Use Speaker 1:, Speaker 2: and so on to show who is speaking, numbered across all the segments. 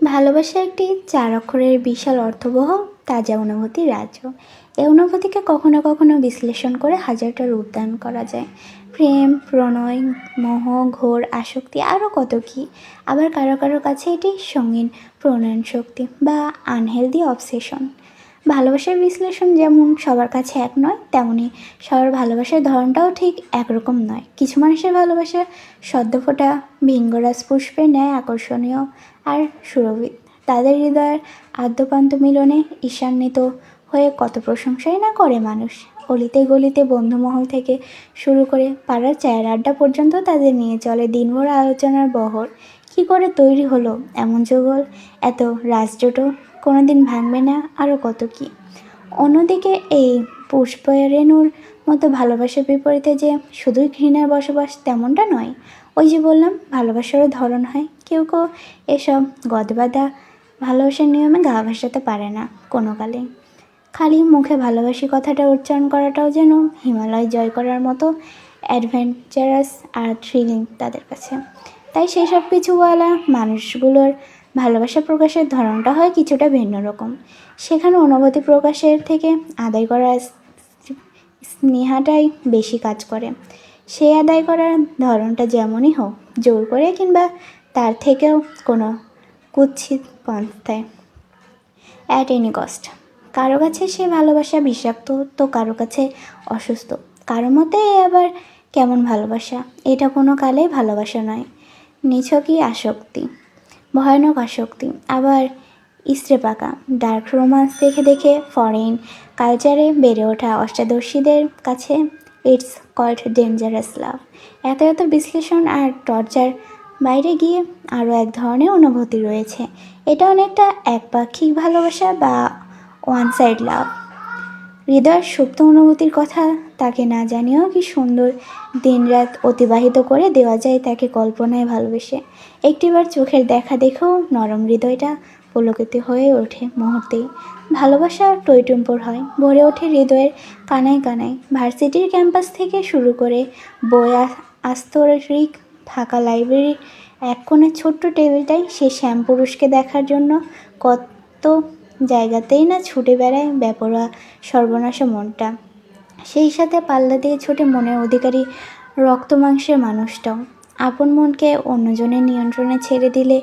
Speaker 1: ভালোবাসা একটি ৪ অক্ষরের বিশাল অর্থবহ তাজা অনুভূতির রাজ্য। এই অনুভূতিকে কখনো কখনো বিশ্লেষণ করে হাজারটা রূপ দান করা যায়। প্রেম, প্রণয়, মোহ, ঘোর, আসক্তি আরও কত কী। আবার কারো কারো কাছে এটি সঙ্গীন প্রণয়ন শক্তি বা আনহেলদি অবসেশন। ভালোবাসার বিশ্লেষণ যেমন সবার কাছে এক নয়, তেমনি সবার ভালোবাসার ধরনটাও ঠিক একরকম নয়। কিছু মানুষের ভালোবাসা সদ্য ফোটা ভিঙ্গরাজ পুষ্পের ন্যায় আকর্ষণীয় আর সুরভিত। তাদের হৃদয়ের আদ্যপান্ত মিলনে ঈর্ষান্বিত হয়ে কত প্রশংসাই না করে মানুষ। অলিতে গলিতে বন্ধুমহল থেকে শুরু করে পাড়ার চায়ের আড্ডা পর্যন্ত তাদের নিয়ে চলে দিনভর আলোচনার বহর। কী করে তৈরি হলো এমন যুগল, এত রাজজোটও কোনোদিন ভাঙবে না, আরও কত কী। অন্যদিকে এই পুষ্পরেণুর মতো ভালোবাসার বিপরীতে যে শুধুই ঘৃণার বসবাস তেমনটা নয়। ওই যে বললাম, ভালোবাসারও ধরন হয়। কেউ কেউ এসব গদবাঁধা ভালোবাসার নিয়মে গা ভাসাতে পারে না কোনো কালে। খালি মুখে ভালোবাসি কথাটা উচ্চারণ করাটাও যেন হিমালয় জয় করার মতো অ্যাডভেঞ্চারাস আর থ্রিলিং তাদের কাছে। তাই সেসব কিছুওয়ালা মানুষগুলোর ভালোবাসা প্রকাশের ধরনটা হয় কিছুটা ভিন্ন রকম। সেখানে অনুভূতি প্রকাশের থেকে আদায় করা স্নেহাটাই বেশি কাজ করে। সেই আদায় করার ধরনটা যেমনই হোক, জোর করে কিংবা তার থেকেও কোনো কুৎসিত পন্থায়, অ্যাট এনি কস্ট। কারো কাছে সে ভালোবাসা বিষাক্ত, তো কারো কাছে অসুস্থ। কারো মতে আবার কেমন ভালোবাসা, এটা কোনো কালেই ভালোবাসা নয়, নিছকই আসক্তি, ভয়ানক আসক্তি। আবার ইস্ত্রে পাকা ডার্ক রোমান্স দেখে দেখে ফরেন কালচারে বেড়ে ওঠা অষ্টাদর্শীদের কাছে ইটস কল্ড ডেঞ্জারাস লাভ। এত এত বিশ্লেষণ আর টর্চার বাইরে গিয়ে আরও এক ধরনের অনুভূতি রয়েছে। এটা অনেকটা একপাক্ষিক ভালোবাসা বা ওয়ান সাইড লাভ। হৃদয়ের সুপ্ত অনুভূতির কথা তাকে না জানিয়েও কি সুন্দর দিনরাত অতিবাহিত করে দেওয়া যায় তাকে কল্পনায় ভালোবেসে। একটিবার চোখের দেখা দেখেও নরম হৃদয়টা পুলকিত হয়ে ওঠে মুহূর্তেই। ভালোবাসা টইটুম্বর হয়, ভরে ওঠে হৃদয়ের কানায় কানায়। ভার্সিটির ক্যাম্পাস থেকে শুরু করে বই আস্তরিক ফাঁকা লাইব্রেরির এক কোণে ছোট্ট টেবিলটাই সে শ্যামপুরুষকে দেখার জন্য কত জায়গাতেই না ছুটে বেড়ায় বেপরোয়া সর্বনাশা মনটা। সেই সাথে পাল্লা দিয়ে ছোটে মনের অধিকারী রক্ত মাংসের মানুষটাও। আপন মনকে অন্যজনের নিয়ন্ত্রণে ছেড়ে দিলে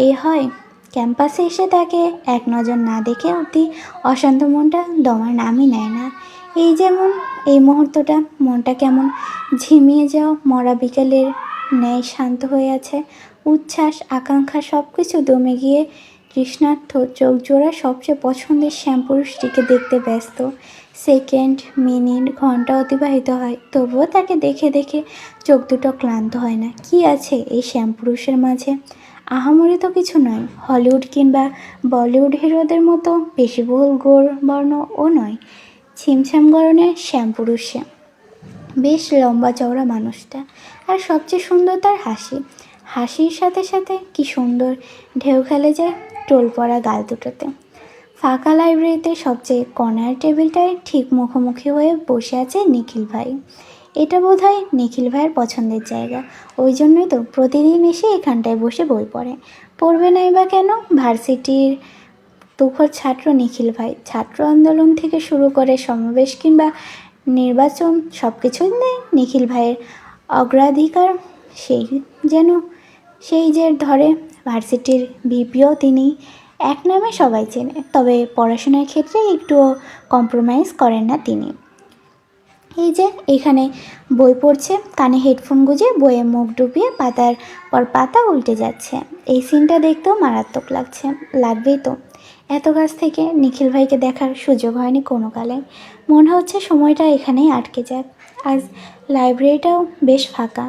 Speaker 1: এই হয়। ক্যাম্পাসে এসে তাকে এক নজর না দেখে অতি অশান্ত মনটা দমার নামই নেয় না। এই যেমন এই মুহূর্তটা মনটা কেমন ঝিমিয়ে যাওয়া মরা বিকেলের ন্যায় শান্ত হয়ে আছে। উচ্ছ্বাস, আকাঙ্ক্ষা সব কিছু দমে গিয়ে তৃষ্ণার্থ চোখজোড়া সবচেয়ে পছন্দের শ্যামপুরুষটিকে দেখতে ব্যস্ত। সেকেন্ড, মিনিট, ঘন্টা অতিবাহিত হয়, তবুও তাকে দেখে দেখে চোখ দুটো ক্লান্ত হয় না। কি আছে এই শ্যামপুরুষের মাঝে? আহামরি তো কিছু নয়, হলিউড কিংবা বলিউড হিরোদের মতো পেশিবহুল গোর বর্ণও নয়। ছিমছাম গরনের শ্যামপুরুষে বেশ লম্বা চওড়া মানুষটা। আর সবচেয়ে সুন্দর তার হাসি। হাসির সাথে সাথে কি সুন্দর ঢেউ খেলে যায় টোল পড়া গাল দুটোতে। ফাঁকা লাইব্রেরিতে সবচেয়ে কর্নার টেবিলটায় ঠিক মুখোমুখি হয়ে বসে আছে নিখিল ভাই। এটা বোধহয় নিখিল ভাইয়ের পছন্দের জায়গা। ওই জন্যই তো প্রতিদিন এসে এখানটায় বসে বই পড়ে। পড়বে নাই বা কেন? ভার্সিটির তুখোর ছাত্র নিখিল ভাই। ছাত্র আন্দোলন থেকে শুরু করে সমাবেশ কিংবা নির্বাচন সব কিছুই নেই নিখিল ভাইয়ের অগ্রাধিকার। সেই যেন সেই যে ধরে ভার্সিটির ভিপিও তিনি। এক নামে সবাই চেনে, তবে পড়াশোনার ক্ষেত্রে একটুও কম্প্রোমাইজ করেন না তিনি। এই যে এখানে বই পড়ছে, কানে হেডফোন গুঁজে বইয়ে মুখ ডুবিয়ে পাতার পর পাতা উল্টে যাচ্ছে। এই সিনটা দেখতেও মারাত্মক লাগছে। লাগবেই তো। এত কাছ থেকে নিখিল ভাইকে দেখার সুযোগ হয়নি কোনো কালে। মনে হচ্ছে সময়টা এখানেই আটকে যাক। আজ লাইব্রেরিটাও বেশ ফাঁকা,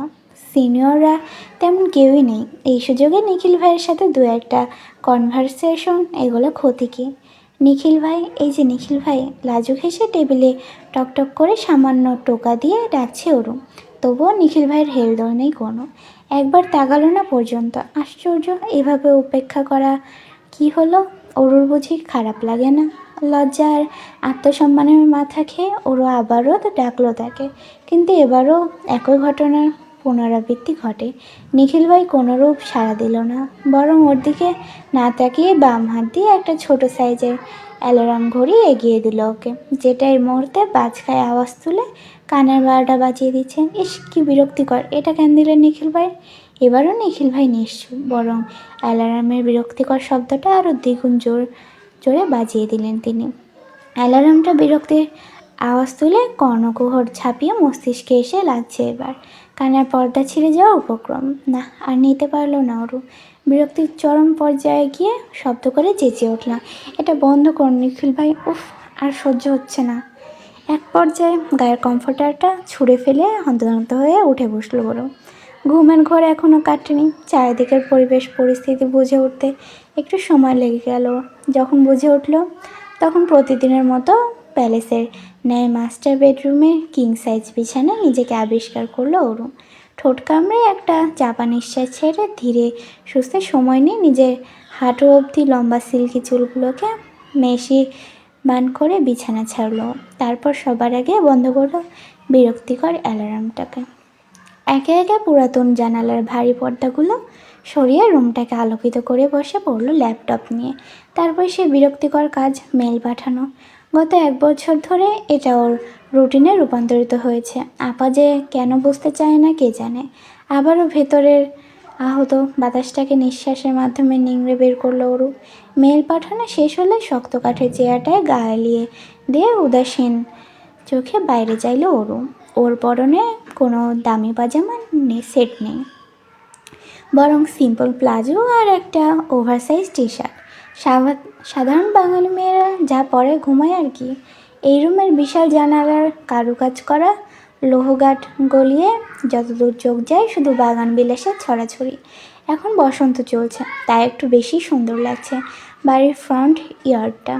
Speaker 1: সিনিয়ররা তেমন কেউই নেই। এই সুযোগে নিখিল ভাইয়ের সাথে দু একটা কনভারসেশন এগুলো ক্ষতি কি? নিখিল ভাই, এই যে নিখিল ভাই। লাজুক হেসে টেবিলে টকটক করে সামান্য টোকা দিয়ে ডাকছে ওরু। তবুও নিখিল ভাইয়ের হেলদোল নেই কোনো। একবার তাকালো না পর্যন্ত। আশ্চর্য, এভাবে উপেক্ষা করা কি হলো? অরুর বুঝি খারাপ লাগে না? লজ্জা আর আত্মসম্মানের মাথা খেয়ে ওরু আবারও ডাকলো তাকে। কিন্তু এবারও একই ঘটনার পুনরাবৃত্তি ঘটে। নিখিল ভাই কোনোরূপ সাড়া দিল না, বরং ওর দিকে না তাকিয়ে বাম হাত দিয়ে একটা ছোট সাইজের অ্যালার্ম ঘড়ি এগিয়ে দিল ওকে, যেটা এই মুহূর্তে বাজ খায় আওয়াজ তুলে কানের 12টা বাজিয়ে দিচ্ছে। ইস, কি বিরক্তিকর! এটা কেন দিলেন নিখিল ভাই? এবারও নিখিল ভাই নিশ্চুপ, বরং অ্যালার্মের বিরক্তিকর শব্দটা আরও দ্বিগুণ জোরে বাজিয়ে দিলেন তিনি। অ্যালার্মটা বিরক্তির আওয়াজ তুলে কর্ণকুহর ছাপিয়ে মস্তিষ্কে এসে লাগছে এবার। কানের পর্দা ছিঁড়ে যাওয়ার উপক্রম। না, আর নিতে পারলো না ওরু। বিরক্তির চরম পর্যায়ে গিয়ে শব্দ করে চেঁচিয়ে উঠলাম, এটা বন্ধ করুন নিখিল ভাই, উফ, আর সহ্য হচ্ছে না। এক পর্যায়ে গায়ের কমফোর্টারটা ছুঁড়ে ফেলে হন্তদন্ত হয়ে উঠে বসলো ওরু। ঘুমের ঘর এখনও কাটেনি। চারিদিকের পরিবেশ পরিস্থিতি বুঝে উঠতে একটু সময় লেগে গেল। যখন বুঝে উঠল, তখন প্রতিদিনের মতো প্যালেসের ন্যায় মাস্টার বেডরুমে কিং সাইজ বিছানায় নিজেকে আবিষ্কার করলো ওরু। ঠোঁট কামড়ে একটা চাপা নিঃশ্বাস ছেড়ে ধীরে সুস্থে সময় নিয়ে নিজের হাঁটু অবধি লম্বা সিল্কি চুলগুলোকে মেশি বান করে বিছানা ছাড়লো। তারপর সবার আগে বন্ধ করলো বিরক্তিকর অ্যালার্মটাকে। একে একে পুরাতন জানালার ভারী পর্দাগুলো সরিয়ে রুমটাকে আলোকিত করে বসে পড়লো ল্যাপটপ নিয়ে। তারপর সে বিরক্তিকর কাজ, মেল পাঠানো। গত 1 বছর ধরে এটা ওর রুটিনে রূপান্তরিত হয়েছে। আপা যে কেন বুঝতে চায় না কে জানে। আবারও ভেতরের আহত বাতাসটাকে নিঃশ্বাসের মাধ্যমে নিংড়ে বের করলো ওরু। মেল পাঠানো শেষ হলে শক্ত কাঠের চেয়ারটায় গা এলিয়ে দিয়ে উদাসীন চোখে বাইরে চাইলো ওরু। ওর পরনে কোনো দামি পাজামা সেট নেই, বরং সিম্পল প্লাজো আর একটা ওভারসাইজ টি শার্ট। সাধারণ বাঙালি মেয়েরা যা পরে ঘুমায় আর কি। এই রুমের বিশাল জানালার কারুকাজ করা লোহগাট গলিয়ে যতদূর চোখ যায় শুধু বাগান বিলাসের ছড়াছড়ি। এখন বসন্ত চলছে, তাই একটু বেশি সুন্দর লাগছে বাড়ির ফ্রন্ট ইয়ার্ডটা।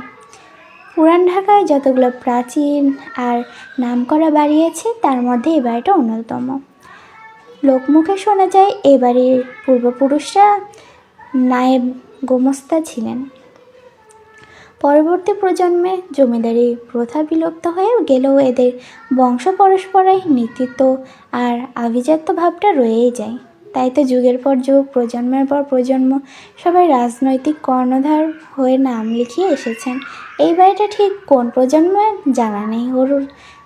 Speaker 1: পুরান ঢাকায় যতগুলো প্রাচীন আর নামকরা বাড়ি আছে, তার মধ্যে এই বাড়িটা অন্যতম। লোকমুখে শোনা যায় এ বাড়ির পূর্বপুরুষরা নায়েব গোমস্তা ছিলেন। পরবর্তী প্রজন্মে জমিদারি প্রথা বিলুপ্ত হয়ে গেলেও এদের বংশ পরস্পরায় নেতৃত্ব আর আভিজাত্য ভাবটা রয়েই যায়। তাই তো যুগের পর যুগ, প্রজন্মের পর প্রজন্ম সবাই রাজনৈতিক কর্ণধার হয়ে নাম লিখিয়ে এসেছেন। এই বাড়িটা ঠিক কোন প্রজন্মে জানা নেই ওরুর,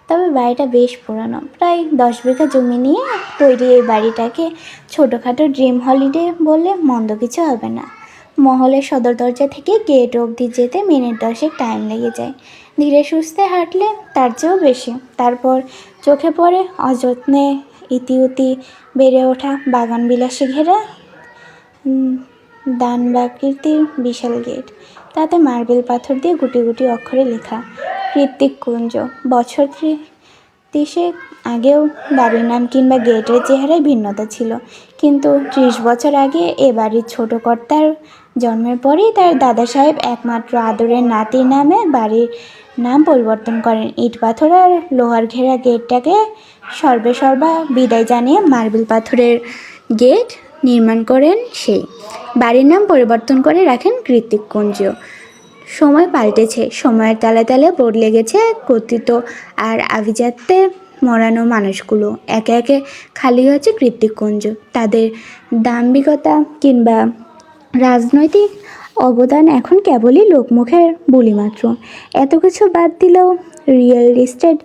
Speaker 1: তবে বাড়িটা বেশ পুরানো। প্রায় 10 বিঘা জমি নিয়ে তৈরি এই বাড়িটাকে ছোটোখাটো ড্রিম হলিডে বলে মন্দ কিছু হবে না। মহলের সদর দরজা থেকে গেট অবধি যেতে মিনিট 10 টাইম লেগে যায়, ধীরে সুস্থে হাঁটলে তার চেয়েও বেশি। তারপর চোখে পড়ে অযত্নে ইতিউতি বেড়ে ওঠা বাগান বিলাসে ঘেরা দানবাকৃতির বিশাল গেট, তাতে মার্বেল পাথর দিয়ে গুটি গুটি অক্ষরে লেখা কৃত্তিক কুঞ্জ। বছর 30 আগেও বাড়ির নাম কিংবা গেটের চেহারায় ভিন্নতা ছিল, কিন্তু 30 বছর আগে এ বাড়ির ছোট কর্তার জন্মের পরেই তার দাদা সাহেব একমাত্র আদরের নাতির নামে বাড়ির নাম পরিবর্তন করেন। ইট পাথর আর লোহার ঘেরা গেটটাকে সর্বেসর্বা বিদায় জানিয়ে মার্বেল পাথরের গেট নির্মাণ করেন সেই। বাড়ির নাম পরিবর্তন করে রাখেন কৃত্তিক কুঞ্জ। সময় পাল্টেছে, সময়ের তালে তালে বদলে গেছে কর্তৃত্ব আর আভিজাত্যে মরানো মানুষগুলো। একে একে খালি হয়েছে কৃত্তিক কুঞ্জ। তাদের দাম্ভিকতা কিংবা রাজনৈতিক অবদান এখন কেবলই লোকমুখের বুলি মাত্র। এত কিছু বাদ দিলেও রিয়েল এস্টেট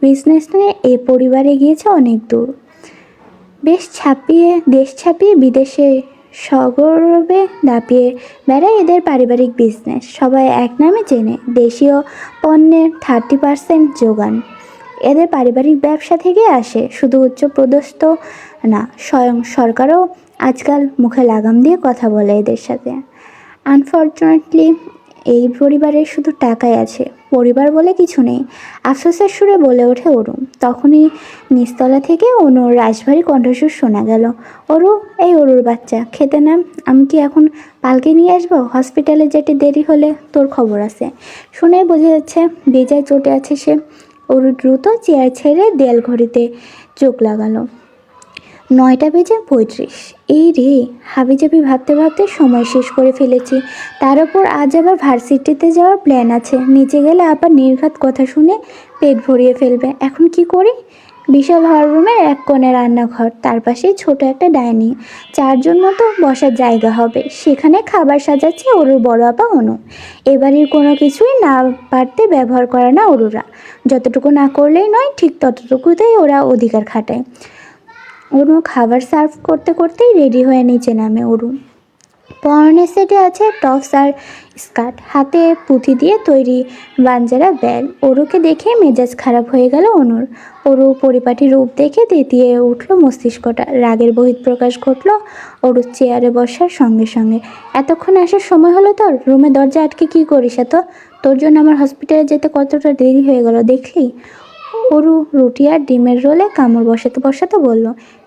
Speaker 1: বিজনেস নিয়ে এ পরিবারে গিয়েছে অনেক দূর। দেশ ছাপিয়ে বিদেশে সগৌরবে দাপিয়ে বেড়ায় এদের পারিবারিক বিজনেস। সবাই এক নামে চেনে, দেশীয় পণ্যের 30% যোগান এদের পারিবারিক ব্যবসা থেকে আসে। শুধু উচ্চপদস্থ না, স্বয়ং সরকারও আজকাল মুখে লাগাম দিয়ে কথা বলে এদের সাথে। আনফর্চুনেটলি এই পরিবারের শুধু টাকাই আছে, পরিবার বলে কিছু নেই, আফসোসের সুরে বলে ওঠে অরু। তখনই নিচতলা থেকে অনুর রাশভারী কণ্ঠস্বর শোনা গেল, অরু, এই অরুর বাচ্চা, খেতে নাম। আমি কি এখন পালকে নিয়ে আসবো? হসপিটালে যেতে দেরি হলে তোর খবর আছে। শুনেই বোঝা যাচ্ছে বেজায় চোটে আছে সে। অরু দ্রুত চেয়ার ছেড়ে দেয়াল ঘড়িতে চোখ লাগালো। 9:35। এই রে, হাবিজাবি ভাবতে ভাবতে সময় শেষ করে ফেলেছি। তার উপর আজ আবার ভার্সিটিতে যাওয়ার প্ল্যান আছে। নিচে গেলে আবার নির্ঘাত কথা শুনে পেট ভরিয়ে ফেলবে। এখন কি করি? বিশাল হল রুমের এক কোণে রান্নাঘর, তার পাশেই ছোট একটা ডাইনিং, 4 জন মতো বসার জায়গা হবে। সেখানে খাবার সাজাচ্ছে অরুর বড় আপা অনু। এবারের কোনো কিছুই না পারতে ব্যবহার করে না অরুরা। যতটুকু না করলেই নয়, ঠিক ততটুকুতেই ওরা অধিকার খাটায়। অনু খাবার সার্ভ করতে করতেই রেডি হয়ে নিচে নামে অরু। পরনের সেটে আছে টপস আর স্কার্ট, হাতে পুঁথি দিয়ে তৈরি বাঞ্জারা ব্যাগ। অরুকে দেখে মেজাজ খারাপ হয়ে গেল অনুর। অরু পরিপাটি রূপ দেখে তেতিয়ে উঠল মস্তিষ্কটা, রাগের বহিঃপ্রকাশ ঘটল অরুর চেয়ারে বসার সঙ্গে সঙ্গে। এতক্ষণ আসার সময় হলো তোর? রুমে দরজা আটকে কী করিস এত? তোর জন্য আমার হসপিটালে যেতে কতটা দেরি হয়ে গেল দেখলি? অরু রুটি আর ডিমের রোলে কামড় বসাতে বসাতে বলল,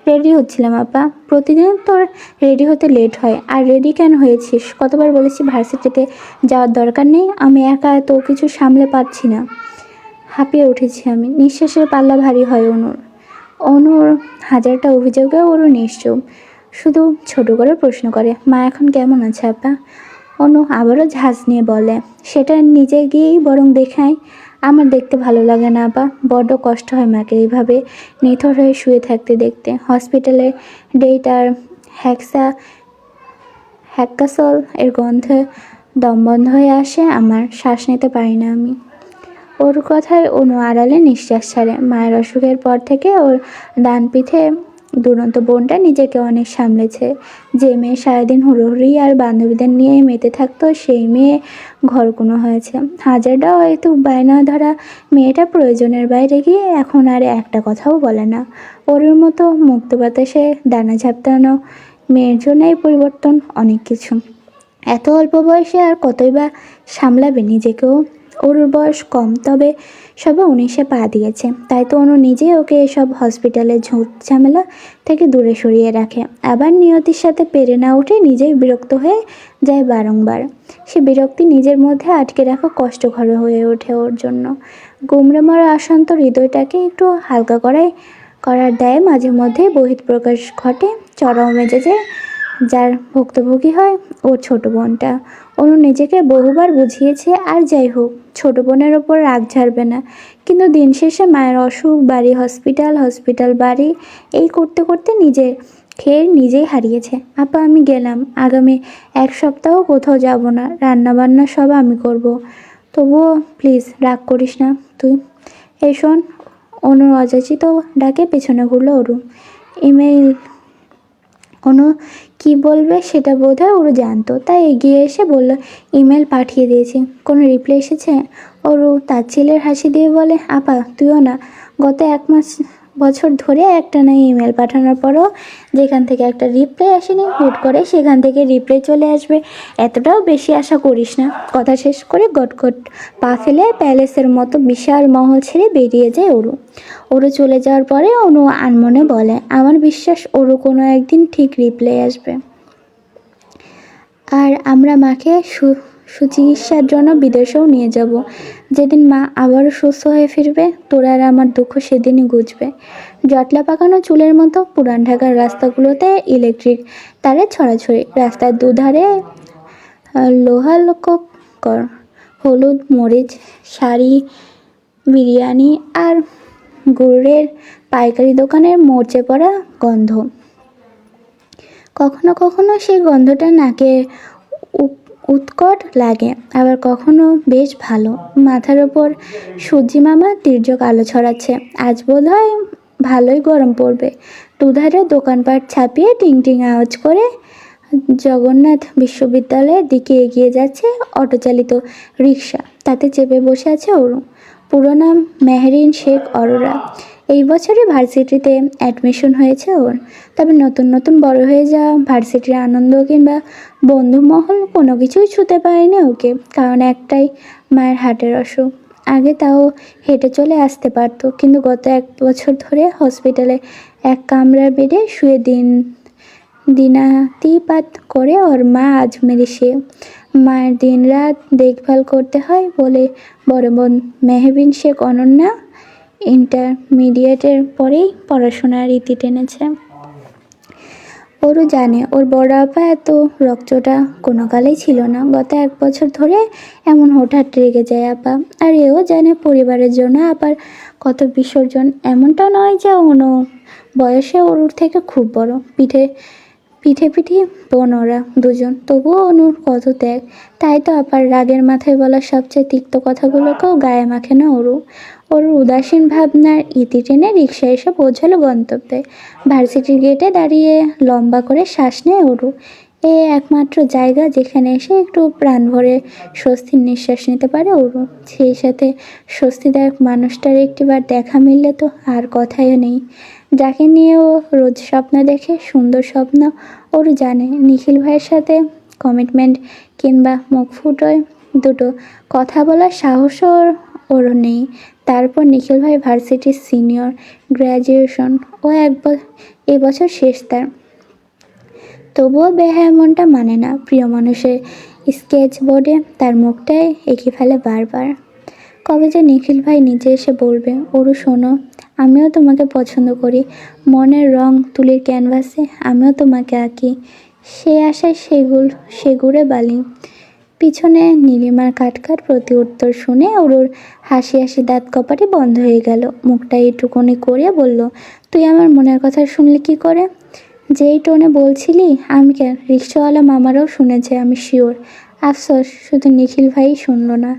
Speaker 1: রেডি হচ্ছিলাম আপা। প্রতিদিন তোর রেডি হতে লেট হয়, আর রেডি কেন হয়েছিস? কতবার বলেছি ভার্সিটিতে যাওয়ার দরকার নেই, আমি একা এত কিছু সামলে পারছি না। হাঁপিয়ে উঠেছি আমি। নিঃশ্বাসের পাল্লা ভারী হয় অনুর। অনুর হাজারটা অভিযোগে অরু নিশ্চুপ, শুধু ছোট করে প্রশ্ন করে, মা এখন কেমন আছে আপা? অনু আবারও ঝাঁজ নিয়ে বলে, সেটা নিজে গিয়েই বরং দেখাই। আমার দেখতে ভালো লাগে না আপা, বড্ড কষ্ট হয় মাকে এইভাবে নিথর হয়ে শুয়ে থাকতে দেখতে। হসপিটালে ডেট আর হ্যাক্কাসল এর গন্ধে দম বন্ধ হয়ে আসে আমার, শ্বাস নিতে পারি না আমি। ওর কথায় অনু আড়ালে নিঃশ্বাস ছাড়ে। মায়ের অসুখের পর থেকে ওর ডান পিঠে দুরন্ত বোনটা নিজেকে অনেক সামলেছে। যে মেয়ে সারাদিন হুড়োহুড়ি আর বান্ধবীদের নিয়ে মেতে থাকতো, সেই মেয়ে ঘরকুনো হয়েছে। হাজারটা হয়তো বায়না ধরা মেয়েটা প্রয়োজনের বাইরে গিয়ে এখন আর একটা কথাও বলে না। ওর মতো মুক্ত বাতাসে ডানা ঝাপটানো মেয়ের জন্য এই পরিবর্তন অনেক কিছু। এত অল্প বয়সে আর কতই বা সামলাবে নিজেকেও। ওর বয়স কম, তবে সবে 19-এ পা দিয়েছে। তাই তো অনু নিজেই ওকে এসব হসপিটালে ঝুট ঝামেলা থেকে দূরে সরিয়ে রাখে। আবার নিয়তির সাথে পেরে না উঠে নিজেই বিরক্ত হয়ে যায় বারংবার। সে বিরক্তি নিজের মধ্যে আটকে রাখা কষ্টকর হয়ে ওঠে ওর জন্য। গুমড়ে মরা অশান্ত হৃদয়টাকে একটু হালকা করার দেয় মাঝে মধ্যে বহিঃপ্রকাশ ঘটে চরম মেজাজে, যার ভুক্তভোগী হয় ওর ছোট বোনটা। অনু নিজেকে বহুবার বুঝিয়েছে, আর যাই হোক, ছোট বোনের ওপর রাগ ঝাড়বে না। কিন্তু দিন শেষে মায়ের অসুখ, বাড়ি হসপিটাল, হসপিটাল বাড়ি, এই করতে করতে নিজের খেয়ে নিজেই হারিয়েছে। আপা আমি গেলাম, আগামী 1 সপ্তাহ কোথাও যাব না, রান্না বান্না সব আমি করব। তবুও প্লিজ রাগ করিস না তুই। এই শোন। অনুর অযাচিত ডাকে পেছনে ঘুরল অরু। ইমেইল। অনু কী বলবে সেটা বোধহয় ওরও জানতো, তাই এগিয়ে এসে বলল, ইমেল পাঠিয়ে দিয়েছি, কোনো রিপ্লাই এসেছে? ওরু তাচ্ছিলের হাসি দিয়ে বলে, আপা তুইও না, গত 1 বছর ধরে একটানা ইমেল পাঠানোর পরও যেখান থেকে একটা রিপ্লাই আসেনি, হুট করে সেখান থেকে রিপ্লাই চলে আসবে, এতটাও বেশি আশা করিস না। কথা শেষ করে গটগট পা ফেলে প্যালেসের মতো বিশাল মহল ছেড়ে বেরিয়ে যায় অরু। ওরু চলে যাওয়ার পরে অনু আনমনে বলে, আমার বিশ্বাস ওরু কোনো একদিন ঠিক রিপ্লাই আসবে। আর আমরা মাকে সুচিকিৎসার জন্য বিদেশেও নিয়ে যাব। যেদিন মা আবারও সুস্থ হয়ে ফিরবে, তোরা আর আমার দুঃখ সেদিনই ঘুচবে। জটলা পাকানো চুলের মতো পুরান ঢাকার রাস্তাগুলোতে ইলেকট্রিক তারের ছড়াছড়ি, রাস্তার দুধারে লোহালোকর হলুদ মরিচ শাড়ি, বিরিয়ানি আর গুড়ের পাইকারি দোকানের মরচে পড়া গন্ধ। কখনো কখনো সেই গন্ধটা নাকে উৎকট লাগে, আবার কখনো বেশ ভালো। মাথার ওপর সূর্যি মামা তির্যক আলো ছড়াচ্ছে, আজ বোধহয় ভালোই গরম পড়বে। দুধারে দোকানপাট ছাপিয়ে টিং টিং আওয়াজ করে জগন্নাথ বিশ্ববিদ্যালয়ের দিকে এগিয়ে যাচ্ছে অটোচালিত রিক্সা, তাতে চেপে বসে আছে অরু। পুরো নাম মেহরিন শেখ অরোরা। এই বছরই ভার্সিটিতে অ্যাডমিশন হয়েছে ওর। তবে নতুন নতুন বড় হয়ে যাওয়া ভার্সিটির আনন্দ কিংবা বন্ধুমহল কোনো কিছুই ছুঁতে পারেনি ওকে, কারণ একটাই, মায়ের হার্টের অসুখ। আগে তাও হেঁটে চলে আসতে পারতো, কিন্তু গত 1 বছর ধরে হসপিটালে এক কামরার বেডে শুয়ে দিনাতিপাত করে ওর মা আজমেরি সে। মায়ের দিনরাত দেখভাল করতে হয় বলে বড় বোন মেহবিন শেখ অনন্যা ইন্টারমিডিয়েটের পরেই পড়াশোনার ইতি টেনেছে। ওরও জানে ওর বড় আপা এত রকচটা কোনো কালেই ছিল না। গত 1 বছর ধরে এমন হঠাৎ রেগে যায় আপা। আর এও জানে পরিবারের জন্য আপার কত বিসর্জন। এমনটা নয় যে অনু বয়সে ওর থেকে খুব বড়, পিঠে পিঠে পিঠে বোন ওরা দুজন, তবুও অনুর কত ত্যাগ। তাই তো আপার রাগের মাথায় বলা সবচেয়ে তিক্ত কথাগুলোকেও গায়ে মাখে না ওর উদাসীন ভাবনার ইতি টেনে রিক্সা এসে পৌঁছালো গন্তব্যে। ভার্সিটির গেটে দাঁড়িয়ে লম্বা করে শ্বাস নেয় ওরু। এ একমাত্র জায়গা যেখানে এসে একটু প্রাণ ভরে স্বস্তির নিঃশ্বাস নিতে পারে ওরু। সেই সাথে স্বস্তিদায়ক মানুষটার একটিবার দেখা মিললে তো আর কথাও নেই। যাকে নিয়ে ও রোজ স্বপ্ন দেখে, সুন্দর স্বপ্ন। ওরও জানে নিখিল ভাইয়ের সাথে কমিটমেন্ট কিংবা মুখ ফুটোয় দুটো কথা বলার সাহসও ওরও নেই। তারপর নিখিল ভাই ভার্সিটির সিনিয়র, গ্র্যাজুয়েশন ও এবছর শেষ তার। তবুও বেহায়া মনটা মানে না। প্রিয় মানুষের স্কেচ বোর্ডে তার মুখটাই এঁকে ফেলে বারবার। কবে যে নিখিল ভাই নিজে এসে বলবে, ওরু শোনো, আমিও তোমাকে পছন্দ করি, মনের রং তুলির ক্যানভাসে আমিও তোমাকে আঁকি। সে আশায় সেগুড়ে বালি। পিছনে নীলিমার কাটকাট প্রতি উত্তর শুনে ওরুর হাসি হাসি দাঁত কপাটি বন্ধ হয়ে গেল। মুখটা এইটুকুনি করে বলল, তুই আমার মনের কথা শুনলি কি করে? যেই টোনে বলছিলি। আমি কেন, রিক্সাওয়ালা মামারাও শুনেছে, আমি শিওর। আফসোস শুধু নিখিল ভাই শুনল না।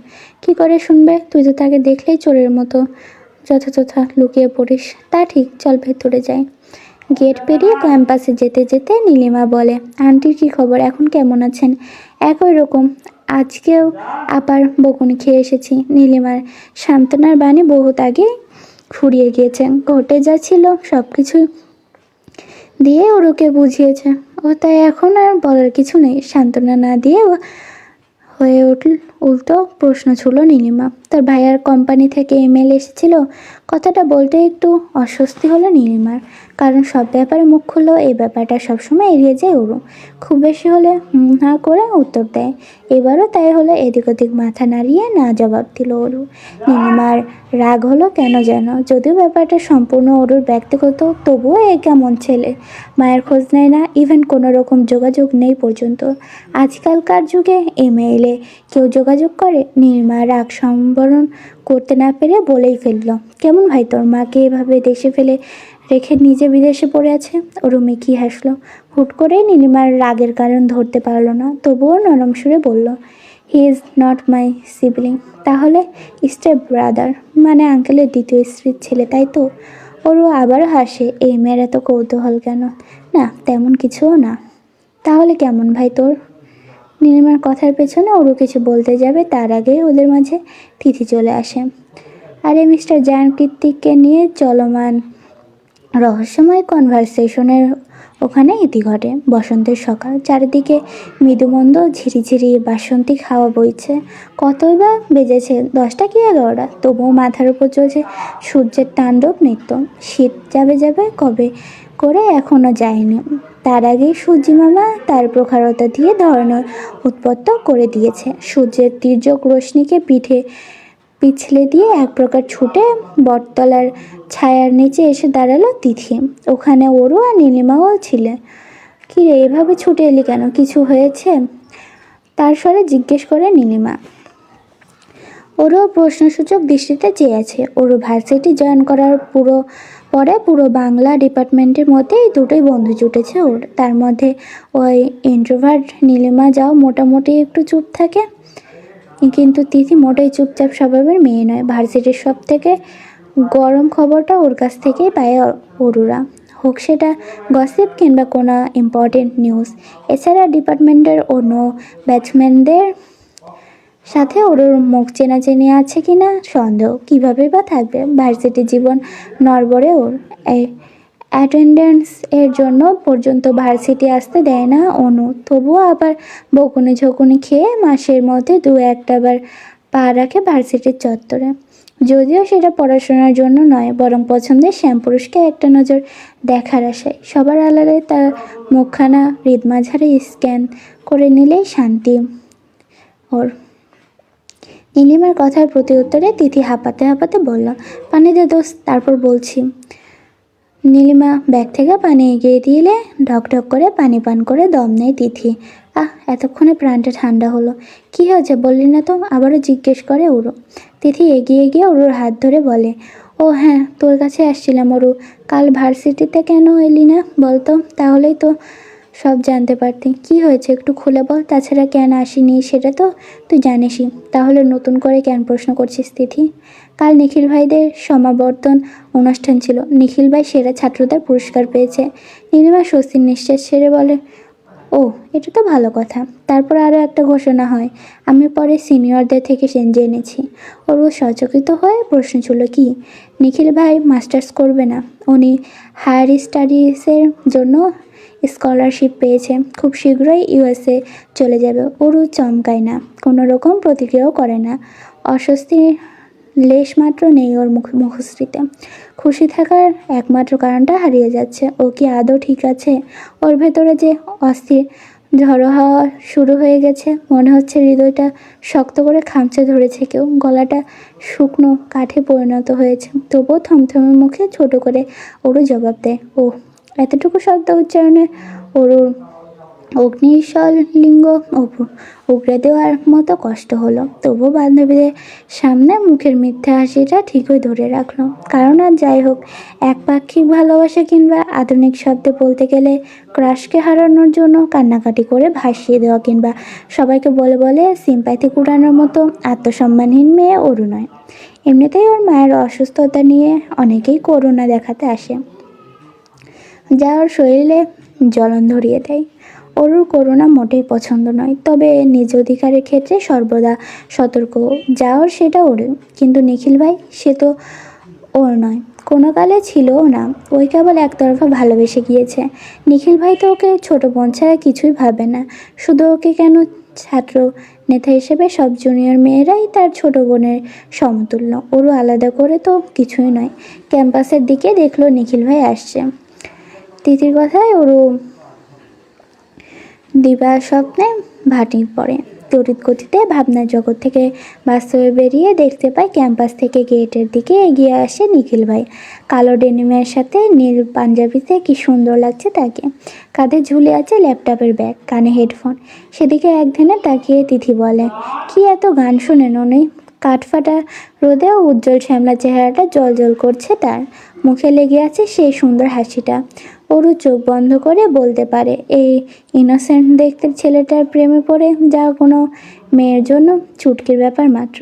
Speaker 1: কি করে শুনবে? তুই তো তাকে দেখলেই চোরের মতো যথাযথা লুকিয়ে পড়িস। তা ঠিক, চল ভেতরে যাই। গেট পেরিয়ে ক্যাম্পাসে যেতে যেতে নীলিমা বলে, আন্টির কি খবর, এখন কেমন আছেন? একই রকম, আজকেও আপার বকুনি খেয়ে এসেছি। নীলিমার সান্ত্বনার বাণী বহুত আগে ফুরিয়ে গিয়েছে। ঘটে যা ছিল সব কিছুই দিয়ে ওরকে বুঝিয়েছে। ও তাই এখন আর বলার কিছু নেই। সান্ত্বনা না দিয়ে হয়ে উল্টো প্রশ্ন ছুড়ল নীলিমা, তোর ভাইয়ার কোম্পানি থেকে ইমেল এসেছিল? কথাটা বলতে একটু অস্বস্তি হলো নীলিমার, কারণ সব ব্যাপারে মুখ খুললেও এই ব্যাপারটা সবসময় এড়িয়ে যায় ওরু। খুব বেশি হলে না করে উত্তর দেয়। এবারও তাই হলো, এদিক ওদিক মাথা নাড়িয়ে না জবাব দিল ওরু। নীলিমার রাগ হলো কেন যেন, যদিও ব্যাপারটা সম্পূর্ণ ওরুর ব্যক্তিগত, তবুও এ কেমন ছেলে, মায়ের খোঁজ নেয় না, ইভেন কোনো রকম যোগাযোগ নেই পর্যন্ত। আজকালকার যুগে ইমেইলে কেউ যোগাযোগ করে? নীলিমা রাগ সম্বরণ করতে না পেরে বলেই ফেলল, কেমন ভাই তোর মাকে এভাবে দেশে ফেলে রেখে নিজে বিদেশে পড়ে আছে? ওরু মেকি হাসলো। হুট করে নীলিমার রাগের কারণ ধরতে পারল না, তবুও নরম সুরে বলল, he is not my sibling. তাহলে? স্টেপ ব্রাদার, মানে আঙ্কেলের দ্বিতীয় স্ত্রীর ছেলে, তাই তো? ওরও আবার হাসে। এই মেয়ের এত কৌতূহল কেন? না, তেমন কিছুও না। তাহলে কেমন ভাই তোর? নীলিমার কথার পেছনে ওরও কিছু বলতে যাবে, তার আগেই ওদের মাঝে তিথি চলে আসে। আরে মিস্টার জায়ান কৃত্তিককে নিয়ে চলমান রহস্যময় কনভারসেশনের ওখানে ইতি ঘটে। বসন্তের সকাল, চারিদিকে মৃদুমন্দ ঝিরিঝিরি বাসন্তিক হাওয়া বইছে। কতই বা বেজেছে, 10টা কি 11টা, তবুও মাথার উপর চলছে সূর্যের তাণ্ডব নৃত্য। শীত যাবে যাবে কবে করে এখনও যায়নি। তার আগেই সূর্যি মামা তার প্রখরতা দিয়ে ধরনের উৎপত্ত করে দিয়েছে। সূর্যের তীর্যক রশ্মিকে পিছলে দিয়ে এক প্রকার ছুটে বটতলার ছায়ার নিচে এসে দাঁড়ালো তিথি। ওখানে ওরু আর নীলিমাও ছিলে। কি রে, এভাবে ছুটে এলি কেন, কিছু হয়েছে? তার স্বরে জিজ্ঞেস করে নীলিমা। ওরও প্রশ্নসূচক দৃষ্টিতে চেয়ে আছে। ওরও ভার্সিটি জয়েন করার পরে পুরো বাংলা ডিপার্টমেন্টের মধ্যে এই দুটোই বন্ধু জুটেছে ওর। তার মধ্যে ওই ইন্ট্রোভার্ট নীলিমা যাও মোটামুটি একটু চুপ থাকে, কিন্তু তিথি মোটেই চুপচাপ স্বভাবের মেয়ে নয়। ভার্সিটির সব থেকে গরম খবরটা ওর কাছ থেকেই পায় ওরুরা, হোক সেটা গসিপ কিংবা কোনো ইম্পর্টেন্ট নিউজ। এছাড়া ডিপার্টমেন্টের অন্য ব্যাচম্যানদের সাথে ওর মুখ চেনাচেনি আছে কিনা সন্দেহ, কীভাবে বা থাকবে? ভার্সিটি জীবন নড়বড়ে ওর। অ্যাটেন্ডেন্স এর জন্য পর্যন্ত ভার্সিটি আসতে দেয় না অনু, তবুও আবার বকুনি ঝকুনি খেয়ে মাসের মধ্যে 2-1টা বার পা রাখে ভার্সিটির চত্বরে। যদিও সেটা পড়াশোনার জন্য নয়, বরং পছন্দের শ্যামপুরুষকে একটা নজর দেখার আশায়। সবার আলাদা তার মুখখানা হৃদমাঝারে স্ক্যান করে নিলেই শান্তি ওর। নীলিমার কথার প্রতি উত্তরে তিথি হাঁপাতে হাঁপাতে বলল, পানি দে দোস্ত, তারপর বলছি। নীলিমা ব্যাগ থেকে পানি এগিয়ে দিলে ঢকঢক করে পানি পান করে দম নেয় তিথি। এতক্ষণে প্রাণটা ঠান্ডা হলো। কি হয়েছে বললি না তো? আবারও জিজ্ঞেস করে অরু। তিথি এগিয়ে গিয়ে অরুর হাত ধরে বলে, ও হ্যাঁ, তোর কাছে আসছিলাম অরু। কাল ভার্সিটিতে কেন এলি না বলতো? তাহলেই তো সব জানতে পারতি। কি হয়েছে একটু খুলে বল। তাছাড়া কেন আসিনি সেটা তো তুই জানিসই। তাহলে নতুন করে কেন প্রশ্ন করছিস তিথি? কাল নিখিল ভাইদের সমাবর্তন অনুষ্ঠান ছিল। নিখিল ভাই সেরা ছাত্রদের পুরস্কার পেয়েছে। নীলিমা স্বস্তির নিঃশ্বাস ছেড়ে বলে, ও এটা তো ভালো কথা। তারপর আরও একটা ঘোষণা হয়। আমি পরে সিনিয়রদের থেকে জেনেছি। ওর সচকিত হয়ে প্রশ্ন ছিল, কি? নিখিল ভাই মাস্টার্স করবে না, উনি হায়ার স্টাডিজের জন্য স্কলারশিপ পেয়েছে। খুব শীঘ্রই ইউএসএ চলে যাবে। ওরও চমকায় না, কোনো রকম প্রতিক্রিয়াও করে না। অস্বস্তি লেশমাত্র নেই ওর মুখশ্রীতে। খুশি থাকার একমাত্র কারণটা হারিয়ে যাচ্ছে। ও কি আদৌ ঠিক আছে? ওর ভেতরে যে অস্থির ঝড়ো হাওয়া শুরু হয়ে গেছে। মনে হচ্ছে হৃদয়টা শক্ত করে খামচে ধরেছে কেউ। গলাটা শুকনো কাঠে পরিণত হয়েছে। তবুও থমথমে মুখে ছোট করে ওরও জবাব দেয়, ও। এতটুকু শব্দ উচ্চারণে ওরুর অগ্নিস্বলিঙ্গ উগড়ে দেওয়ার মতো কষ্ট হলো। তবু বান্ধবীদের সামনে মুখের মিথ্যা হাসিটা ঠিকই ধরে রাখলো। কারণ আর যাই হোক, একপাক্ষিক ভালোবাসা কিংবা আধুনিক শব্দে বলতে গেলে ক্রাশকে হারানোর জন্য কান্নাকাটি করে ভাসিয়ে দেওয়া কিংবা সবাইকে বলে বলে সিম্প্যাথি কুড়ানোর মতো আত্মসম্মানহীন মেয়ে অরু নয়। এমনিতেই ওর মায়ের অসুস্থতা নিয়ে অনেকেই করুণা দেখাতে আসে, যা ওর শরীরে জ্বলন ধরিয়ে দেয়। অরুর করুণা মোটেই পছন্দ নয়, তবে নিজ অধিকারের ক্ষেত্রে সর্বদা সতর্ক। যা ওর সেটা ওর। কিন্তু নিখিল ভাই, সে তো ওর নয়, কোনো কালে ছিলও না। ওই কেবল একতরফা ভালোবেসে গিয়েছে। নিখিল ভাই তো ওকে ছোট বোন ছাড়া কিছুই ভাবে না। শুধু ওকে কেন, ছাত্র নেতা হিসেবে সব জুনিয়র মেয়েরাই তার ছোট বোনের সমতুল্য। ওরও আলাদা করে তো কিছুই নয়। ক্যাম্পাসের দিকে দেখলো নিখিল ভাই আসছে। তিথির কথায় ওরও দিবা স্বপ্নে ভাটি পড়ে। তড়িৎ গতিতে ভাবনার জগৎ থেকে বাস্তবে বেরিয়ে দেখতে পায় ক্যাম্পাস থেকে গেটের দিকে এগিয়ে আসে নিখিল ভাই। কালো ডেনিমের সাথে নীল পাঞ্জাবিতে কি সুন্দর লাগছে তাকে। কাঁধে ঝুলে আছে ল্যাপটপের ব্যাগ, কানে হেডফোন। সেদিকে এক ধ্যানে তাকিয়ে তিথি বলে, কি এত গান শোনেন উনি? কাঠফাটা রোদেও উজ্জ্বল শ্যামলা চেহারাটা জ্বলজ্বল করছে তার। মুখে লেগে আছে সেই সুন্দর হাসিটা। ওরও চোখ বন্ধ করে বলতে পারে, এই ইনোসেন্ট দেখতে ছেলেটার প্রেমে পড়ে যাওয়া কোনো মেয়ের জন্য চুটকির ব্যাপার মাত্র।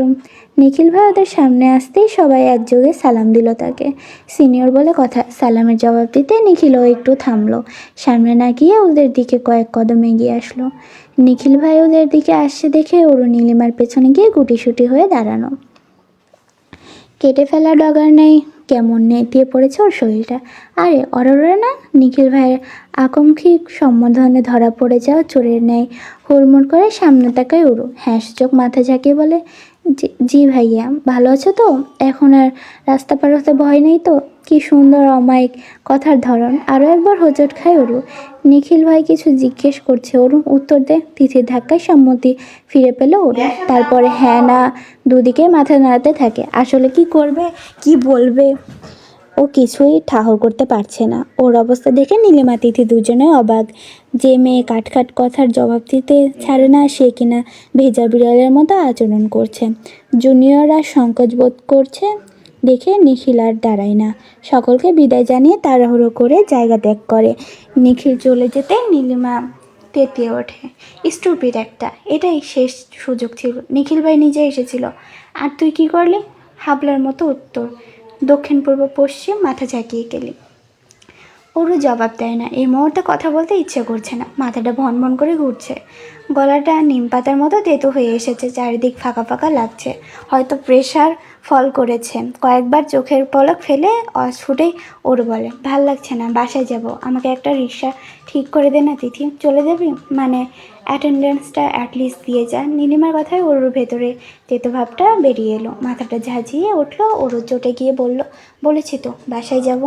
Speaker 1: নিখিল ভাই ওদের সামনে আসতেই সবাই একযোগে সালাম দিল তাকে। সিনিয়র বলে কথা। সালামের জবাব দিতে নিখিলও একটু থামলো। সামনে না গিয়ে ওদের দিকে কয়েক কদম এগিয়ে আসলো। নিখিল ভাই ওদের দিকে আসছে দেখে ওরও নীলিমার পেছনে গিয়ে গুটিসুটি হয়ে দাঁড়ানো। কেটে ফেলা ডগার নেই কেমন নেতিয়ে পড়েছে ওর শরীরটা। আরে অরোরা না? নিখিল ভাইয়ের আকম্ক্ষিক সম্বোধনে ধরা পড়ে যাওয়া চোরের ন্যায় হুড়মুড় করে সামনে তাকায় উড়ু। চোখ মাথা ঝাঁকিয়ে বলে, জি ভাইয়া, ভালো আছো তো? এখন আর রাস্তা পার হতে ভয় নেই তো? কি সুন্দর অমায়িক কথার ধরন। আরও একবার হোঁচট খায় অরু। নিখিল ভাই কিছু জিজ্ঞেস করছে, অরু উত্তর দে। তিথির ধাক্কায় সম্মতি ফিরে পেল অরু। তারপরে হ্যাঁ না দুদিকে মাথা নাড়াতে থাকে। আসলে কি করবে, কি বলবে ও কিছুই ঠাহর করতে পারছে না। ওর অবস্থা দেখে নীলিমা তিথি দুজনে অবাক। যে মেয়ে কাটকাট কথার জবাব দিতে ছাড়ে না, সে কিনা ভেজা বিড়ালের মতো আচরণ করছে। জুনিয়ররা সংকোচ বোধ করছে দেখে নিখিল আর দাঁড়ায় না। সকলকে বিদায় জানিয়ে তাড়াহুড়ো করে জায়গা ত্যাগ করে। নিখিল চলে যেতে নীলিমা তেতিয়ে ওঠে। স্টুপিড একটা, এটাই শেষ সুযোগ ছিল। নিখিল ভাই নিজে এসেছিল, আর তুই কি করলি? হাবলার মতো উত্তর, দক্ষিণ পূর্ব পশ্চিম মাথা ঝাঁকিয়ে গেলি। ওরও জবাব দেয় না। এই মুহূর্তে কথা বলতে ইচ্ছে করছে না। মাথাটা ভন ভন করে ঘুরছে। গলাটা নিম পাতার মতো তেতো হয়ে এসেছে। চারিদিক ফাঁকা ফাঁকা লাগছে। হয়তো প্রেশার ফল করেছে। কয়েকবার চোখের পলক ফেলে অস্ফুটেই ওর বলে, ভাল লাগছে না, বাসায় যাব। আমাকে একটা রিক্সা ঠিক করে দে না তিথি। চলে যাবি? মানে অ্যাটেন্ডেন্সটা অ্যাটলিস্ট দিয়ে যা। নীলিমার কথায় ওর ভেতরে তেতো ভাবটা বেরিয়ে এলো। মাথাটা ঝাঁঝিয়ে উঠলো। ওর চটে গিয়ে বলেছি তো বাসায় যাব।